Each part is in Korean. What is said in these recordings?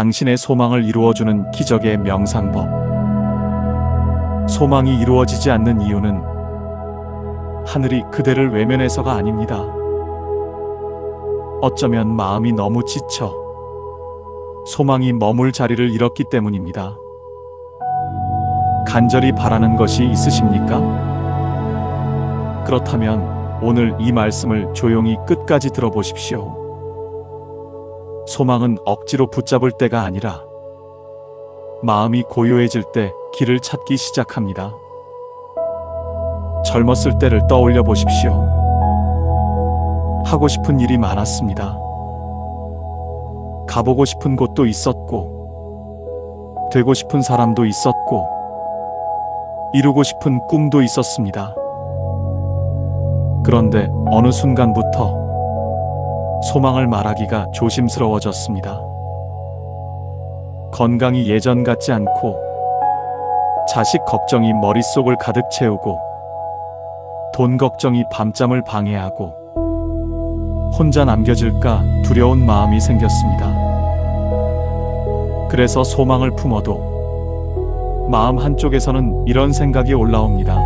당신의 소망을 이루어주는 기적의 명상법. 소망이 이루어지지 않는 이유는 하늘이 그대를 외면해서가 아닙니다. 어쩌면 마음이 너무 지쳐 소망이 머물 자리를 잃었기 때문입니다. 간절히 바라는 것이 있으십니까? 그렇다면 오늘 이 말씀을 조용히 끝까지 들어보십시오. 소망은 억지로 붙잡을 때가 아니라 마음이 고요해질 때 길을 찾기 시작합니다. 젊었을 때를 떠올려 보십시오. 하고 싶은 일이 많았습니다. 가보고 싶은 곳도 있었고, 되고 싶은 사람도 있었고, 이루고 싶은 꿈도 있었습니다. 그런데 어느 순간부터 소망을 말하기가 조심스러워졌습니다. 건강이 예전 같지 않고, 자식 걱정이 머릿속을 가득 채우고, 돈 걱정이 밤잠을 방해하고, 혼자 남겨질까 두려운 마음이 생겼습니다. 그래서 소망을 품어도 마음 한쪽에서는 이런 생각이 올라옵니다.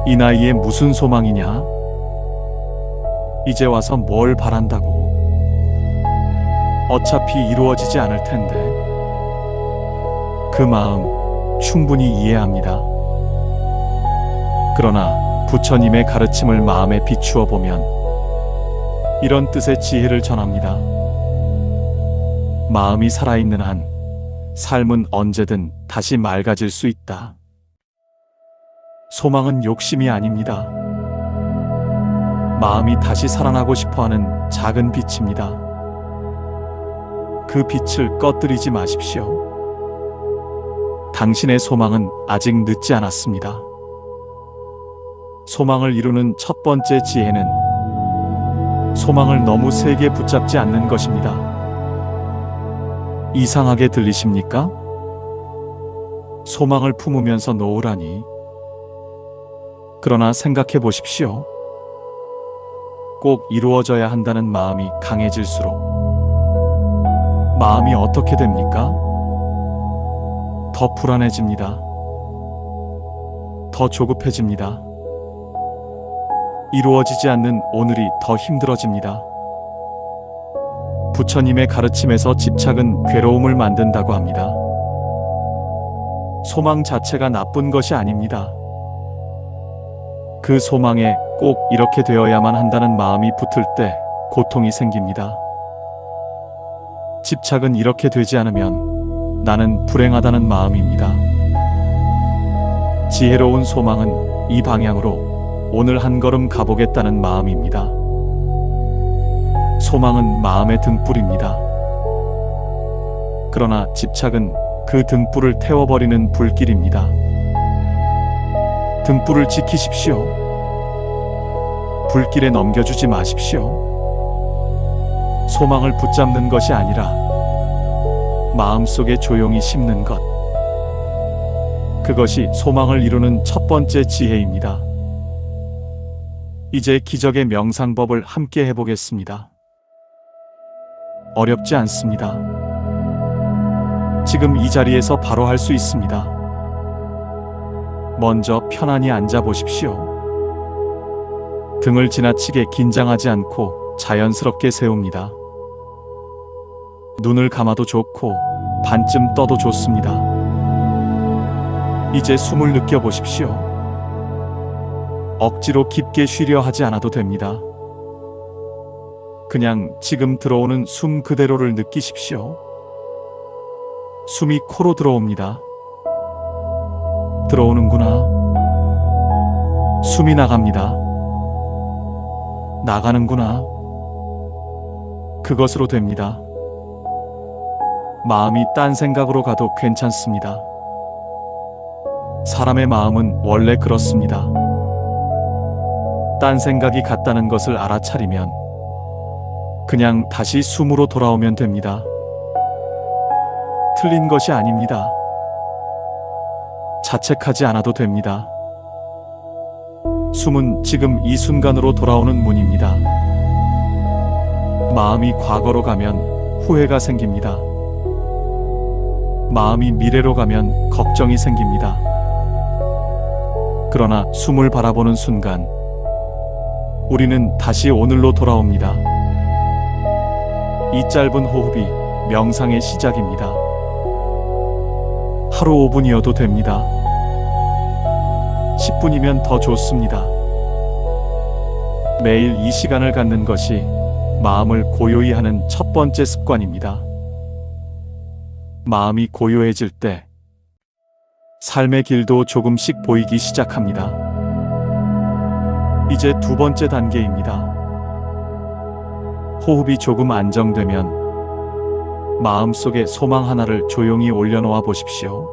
이 나이에 무슨 소망이냐? 이제 와서 뭘 바란다고? 어차피 이루어지지 않을 텐데. 그 마음 충분히 이해합니다. 그러나 부처님의 가르침을 마음에 비추어 보면 이런 뜻의 지혜를 전합니다. 마음이 살아있는 한 삶은 언제든 다시 맑아질 수 있다. 소망은 욕심이 아닙니다. 마음이 다시 살아나고 싶어하는 작은 빛입니다. 그 빛을 꺼뜨리지 마십시오. 당신의 소망은 아직 늦지 않았습니다. 소망을 이루는 첫 번째 지혜는 소망을 너무 세게 붙잡지 않는 것입니다. 이상하게 들리십니까? 소망을 품으면서 놓으라니. 그러나 생각해 보십시오. 꼭 이루어져야 한다는 마음이 강해질수록 마음이 어떻게 됩니까? 더 불안해집니다. 더 조급해집니다. 이루어지지 않는 오늘이 더 힘들어집니다. 부처님의 가르침에서 집착은 괴로움을 만든다고 합니다. 소망 자체가 나쁜 것이 아닙니다. 그 소망에 꼭 이렇게 되어야만 한다는 마음이 붙을 때 고통이 생깁니다. 집착은 이렇게 되지 않으면 나는 불행하다는 마음입니다. 지혜로운 소망은 이 방향으로 오늘 한 걸음 가보겠다는 마음입니다. 소망은 마음의 등불입니다. 그러나 집착은 그 등불을 태워버리는 불길입니다. 등불을 지키십시오. 불길에 넘겨주지 마십시오. 소망을 붙잡는 것이 아니라 마음속에 조용히 심는 것. 그것이 소망을 이루는 첫 번째 지혜입니다. 이제 기적의 명상법을 함께 해보겠습니다. 어렵지 않습니다. 지금 이 자리에서 바로 할 수 있습니다. 먼저 편안히 앉아 보십시오. 등을 지나치게 긴장하지 않고 자연스럽게 세웁니다. 눈을 감아도 좋고 반쯤 떠도 좋습니다. 이제 숨을 느껴보십시오. 억지로 깊게 쉬려 하지 않아도 됩니다. 그냥 지금 들어오는 숨 그대로를 느끼십시오. 숨이 코로 들어옵니다. 들어오는구나. 숨이 나갑니다. 나가는구나. 그것으로 됩니다. 마음이 딴 생각으로 가도 괜찮습니다. 사람의 마음은 원래 그렇습니다. 딴 생각이 같다는 것을 알아차리면 그냥 다시 숨으로 돌아오면 됩니다. 틀린 것이 아닙니다. 자책하지 않아도 됩니다. 숨은 지금 이 순간으로 돌아오는 문입니다. 마음이 과거로 가면 후회가 생깁니다. 마음이 미래로 가면 걱정이 생깁니다. 그러나 숨을 바라보는 순간 우리는 다시 오늘로 돌아옵니다. 이 짧은 호흡이 명상의 시작입니다. 하루 5분이어도 됩니다. 10분이면 더 좋습니다. 매일 이 시간을 갖는 것이 마음을 고요히 하는 첫 번째 습관입니다. 마음이 고요해질 때 삶의 길도 조금씩 보이기 시작합니다. 이제 두 번째 단계입니다. 호흡이 조금 안정되면 마음속에 소망 하나를 조용히 올려놓아 보십시오.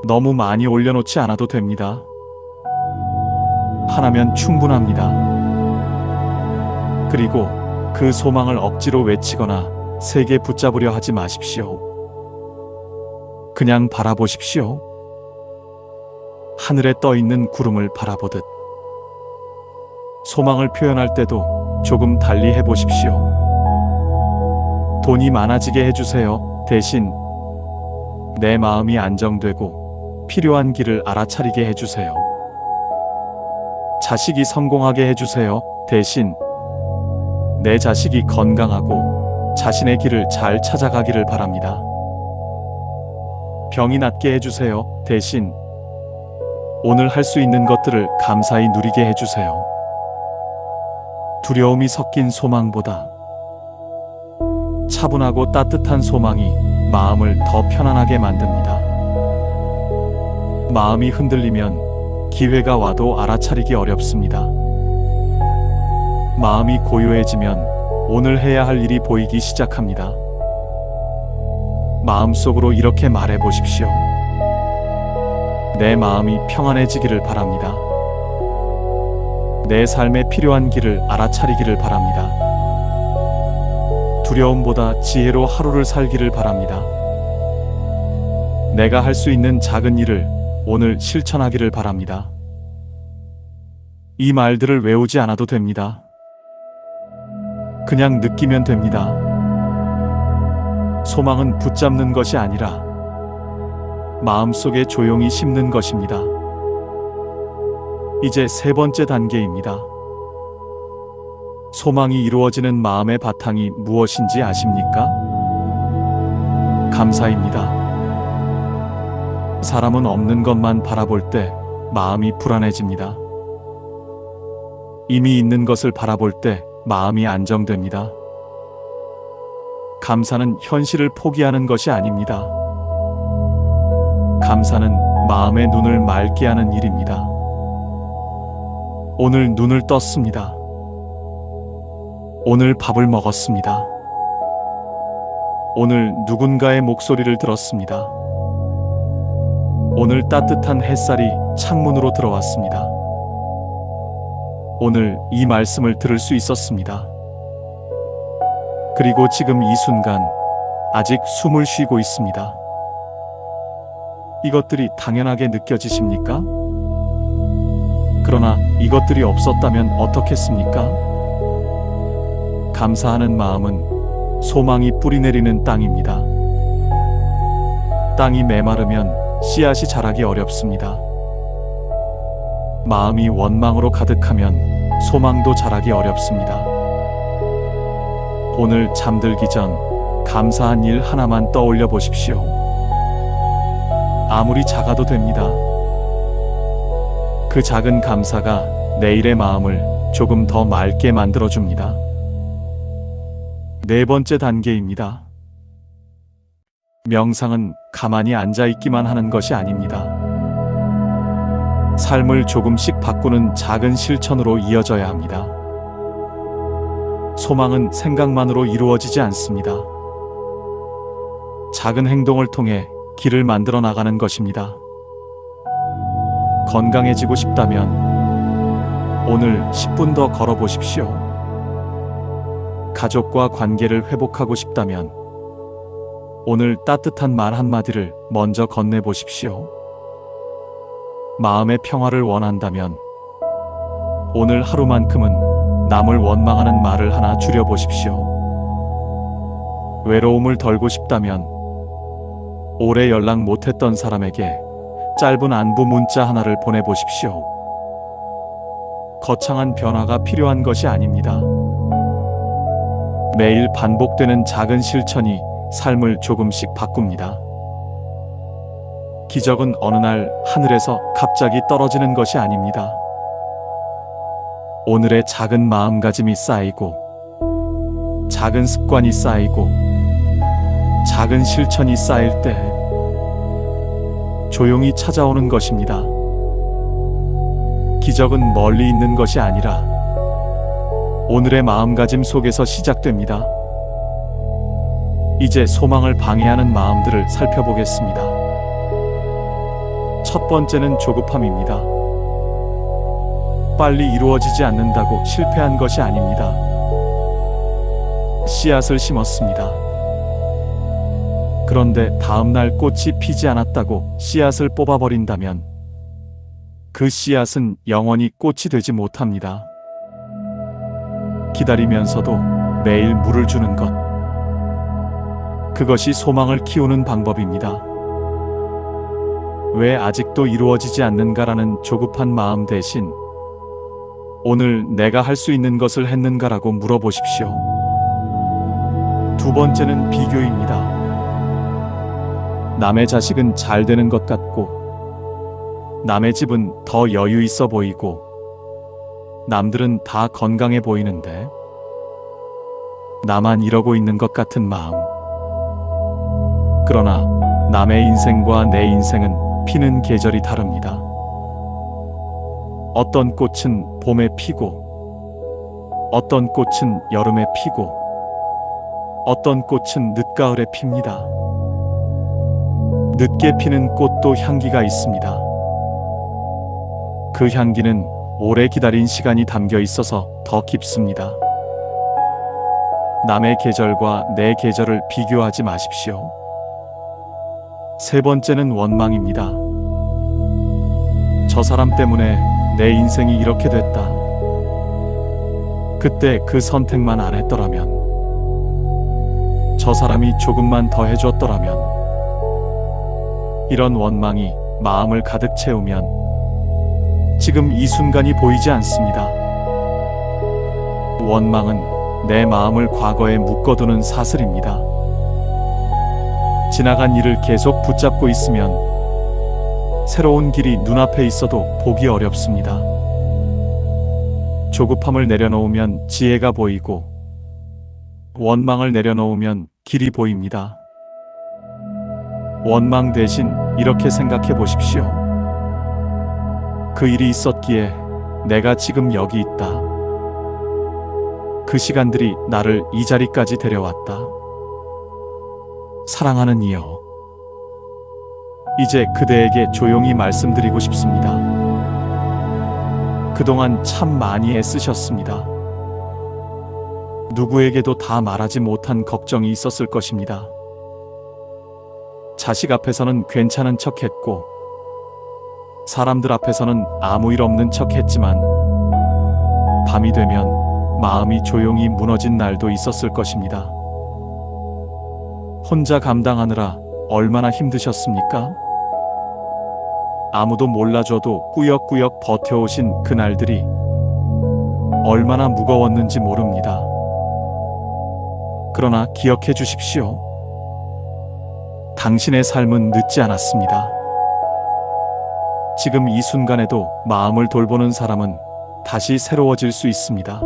너무 많이 올려놓지 않아도 됩니다. 하나면 충분합니다. 그리고 그 소망을 억지로 외치거나 세게 붙잡으려 하지 마십시오. 그냥 바라보십시오. 하늘에 떠 있는 구름을 바라보듯. 소망을 표현할 때도 조금 달리 해보십시오. 돈이 많아지게 해주세요. 대신 내 마음이 안정되고 필요한 길을 알아차리게 해주세요. 자식이 성공하게 해주세요. 대신 내 자식이 건강하고 자신의 길을 잘 찾아가기를 바랍니다. 병이 낫게 해주세요. 대신 오늘 할 수 있는 것들을 감사히 누리게 해주세요. 두려움이 섞인 소망보다 차분하고 따뜻한 소망이 마음을 더 편안하게 만듭니다. 마음이 흔들리면 기회가 와도 알아차리기 어렵습니다. 마음이 고요해지면 오늘 해야 할 일이 보이기 시작합니다. 마음속으로 이렇게 말해 보십시오. 내 마음이 평안해지기를 바랍니다. 내 삶에 필요한 길을 알아차리기를 바랍니다. 두려움보다 지혜로 하루를 살기를 바랍니다. 내가 할 수 있는 작은 일을 오늘 실천하기를 바랍니다. 이 말들을 외우지 않아도 됩니다. 그냥 느끼면 됩니다. 소망은 붙잡는 것이 아니라 마음속에 조용히 심는 것입니다. 이제 세 번째 단계입니다. 소망이 이루어지는 마음의 바탕이 무엇인지 아십니까? 감사입니다. 사람은 없는 것만 바라볼 때 마음이 불안해집니다. 이미 있는 것을 바라볼 때 마음이 안정됩니다. 감사는 현실을 포기하는 것이 아닙니다. 감사는 마음의 눈을 맑게 하는 일입니다. 오늘 눈을 떴습니다. 오늘 밥을 먹었습니다. 오늘 누군가의 목소리를 들었습니다. 오늘 따뜻한 햇살이 창문으로 들어왔습니다. 오늘 이 말씀을 들을 수 있었습니다. 그리고 지금 이 순간 아직 숨을 쉬고 있습니다. 이것들이 당연하게 느껴지십니까? 그러나 이것들이 없었다면 어떻겠습니까? 감사하는 마음은 소망이 뿌리내리는 땅입니다. 땅이 메마르면 씨앗이 자라기 어렵습니다. 마음이 원망으로 가득하면 소망도 자라기 어렵습니다. 오늘 잠들기 전 감사한 일 하나만 떠올려 보십시오. 아무리 작아도 됩니다. 그 작은 감사가 내일의 마음을 조금 더 맑게 만들어줍니다. 네 번째 단계입니다. 명상은 가만히 앉아있기만 하는 것이 아닙니다. 삶을 조금씩 바꾸는 작은 실천으로 이어져야 합니다. 소망은 생각만으로 이루어지지 않습니다. 작은 행동을 통해 길을 만들어 나가는 것입니다. 건강해지고 싶다면 오늘 10분 더 걸어보십시오. 가족과 관계를 회복하고 싶다면 오늘 따뜻한 말 한마디를 먼저 건네보십시오. 마음의 평화를 원한다면 오늘 하루만큼은 남을 원망하는 말을 하나 줄여보십시오. 외로움을 덜고 싶다면 오래 연락 못했던 사람에게 짧은 안부 문자 하나를 보내보십시오. 거창한 변화가 필요한 것이 아닙니다. 매일 반복되는 작은 실천이 삶을 조금씩 바꿉니다. 기적은 어느 날 하늘에서 갑자기 떨어지는 것이 아닙니다. 오늘의 작은 마음가짐이 쌓이고, 작은 습관이 쌓이고, 작은 실천이 쌓일 때 조용히 찾아오는 것입니다. 기적은 멀리 있는 것이 아니라 오늘의 마음가짐 속에서 시작됩니다. 이제 소망을 방해하는 마음들을 살펴보겠습니다. 첫 번째는 조급함입니다. 빨리 이루어지지 않는다고 실패한 것이 아닙니다. 씨앗을 심었습니다. 그런데 다음날 꽃이 피지 않았다고 씨앗을 뽑아버린다면 그 씨앗은 영원히 꽃이 되지 못합니다. 기다리면서도 매일 물을 주는 것, 그것이 소망을 키우는 방법입니다. 왜 아직도 이루어지지 않는가라는 조급한 마음 대신 오늘 내가 할 수 있는 것을 했는가라고 물어보십시오. 두 번째는 비교입니다. 남의 자식은 잘 되는 것 같고, 남의 집은 더 여유 있어 보이고, 남들은 다 건강해 보이는데 나만 이러고 있는 것 같은 마음. 그러나 남의 인생과 내 인생은 피는 계절이 다릅니다. 어떤 꽃은 봄에 피고, 어떤 꽃은 여름에 피고, 어떤 꽃은 늦가을에 핍니다. 늦게 피는 꽃도 향기가 있습니다. 그 향기는 오래 기다린 시간이 담겨 있어서 더 깊습니다. 남의 계절과 내 계절을 비교하지 마십시오. 세 번째는 원망입니다. 저 사람 때문에 내 인생이 이렇게 됐다. 그때 그 선택만 안 했더라면, 저 사람이 조금만 더 해줬더라면. 이런 원망이 마음을 가득 채우면 지금 이 순간이 보이지 않습니다. 원망은 내 마음을 과거에 묶어두는 사슬입니다. 지나간 일을 계속 붙잡고 있으면 새로운 길이 눈앞에 있어도 보기 어렵습니다. 조급함을 내려놓으면 지혜가 보이고, 원망을 내려놓으면 길이 보입니다. 원망 대신 이렇게 생각해 보십시오. 그 일이 있었기에 내가 지금 여기 있다. 그 시간들이 나를 이 자리까지 데려왔다. 사랑하는 이여, 이제 그대에게 조용히 말씀드리고 싶습니다. 그동안 참 많이 애쓰셨습니다. 누구에게도 다 말하지 못한 걱정이 있었을 것입니다. 자식 앞에서는 괜찮은 척 했고, 사람들 앞에서는 아무 일 없는 척 했지만, 밤이 되면 마음이 조용히 무너진 날도 있었을 것입니다. 혼자 감당하느라 얼마나 힘드셨습니까? 아무도 몰라줘도 꾸역꾸역 버텨오신 그날들이 얼마나 무거웠는지 모릅니다. 그러나 기억해 주십시오. 당신의 삶은 늦지 않았습니다. 지금 이 순간에도 마음을 돌보는 사람은 다시 새로워질 수 있습니다.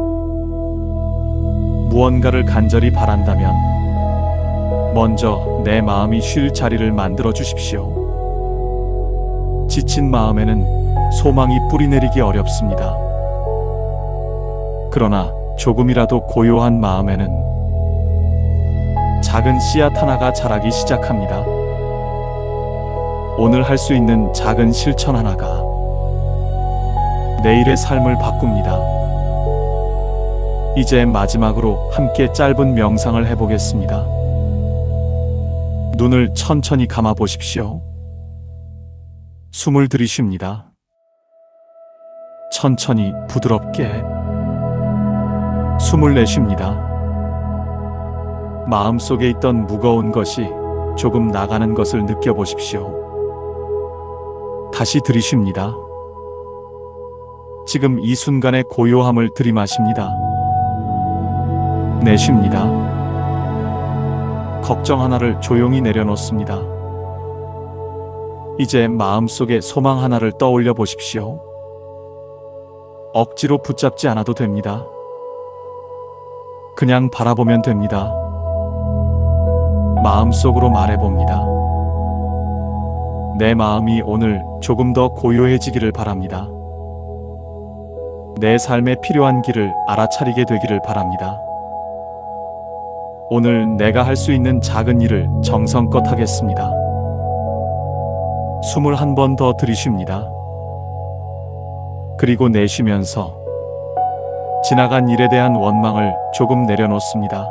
무언가를 간절히 바란다면 먼저 내 마음이 쉴 자리를 만들어 주십시오. 지친 마음에는 소망이 뿌리내리기 어렵습니다. 그러나 조금이라도 고요한 마음에는 작은 씨앗 하나가 자라기 시작합니다. 오늘 할 수 있는 작은 실천 하나가 내일의 삶을 바꿉니다. 이제 마지막으로 함께 짧은 명상을 해보겠습니다. 눈을 천천히 감아 보십시오. 숨을 들이쉽니다. 천천히 부드럽게 숨을 내쉽니다. 마음속에 있던 무거운 것이 조금 나가는 것을 느껴보십시오. 다시 들이쉽니다. 지금 이 순간의 고요함을 들이마십니다. 내쉽니다. 걱정 하나를 조용히 내려놓습니다. 이제 마음속에 소망 하나를 떠올려 보십시오. 억지로 붙잡지 않아도 됩니다. 그냥 바라보면 됩니다. 마음속으로 말해봅니다. 내 마음이 오늘 조금 더 고요해지기를 바랍니다. 내 삶에 필요한 길을 알아차리게 되기를 바랍니다. 오늘 내가 할 수 있는 작은 일을 정성껏 하겠습니다. 숨을 한 번 더 들이쉽니다. 그리고 내쉬면서 지나간 일에 대한 원망을 조금 내려놓습니다.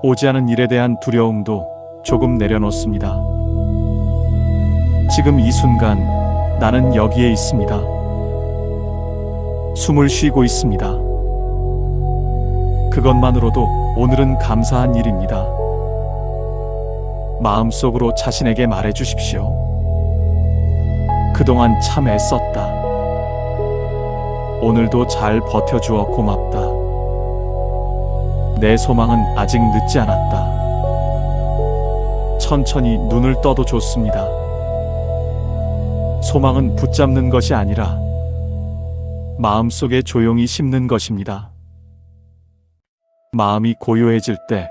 오지 않은 일에 대한 두려움도 조금 내려놓습니다. 지금 이 순간 나는 여기에 있습니다. 숨을 쉬고 있습니다. 그것만으로도 오늘은 감사한 일입니다. 마음속으로 자신에게 말해 주십시오. 그동안 참 애썼다. 오늘도 잘 버텨주어 고맙다. 내 소망은 아직 늦지 않았다. 천천히 눈을 떠도 좋습니다. 소망은 붙잡는 것이 아니라 마음속에 조용히 심는 것입니다. 마음이 고요해질 때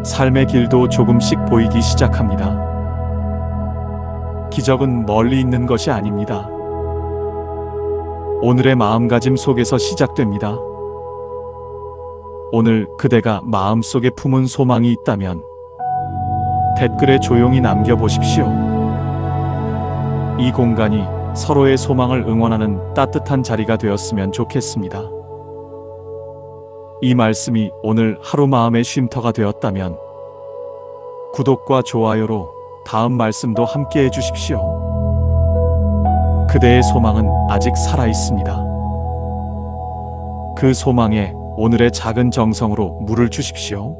삶의 길도 조금씩 보이기 시작합니다. 기적은 멀리 있는 것이 아닙니다. 오늘의 마음가짐 속에서 시작됩니다. 오늘 그대가 마음속에 품은 소망이 있다면 댓글에 조용히 남겨보십시오. 이 공간이 서로의 소망을 응원하는 따뜻한 자리가 되었으면 좋겠습니다. 이 말씀이 오늘 하루 마음의 쉼터가 되었다면 구독과 좋아요로 다음 말씀도 함께 해주십시오. 그대의 소망은 아직 살아있습니다. 그 소망에 오늘의 작은 정성으로 물을 주십시오.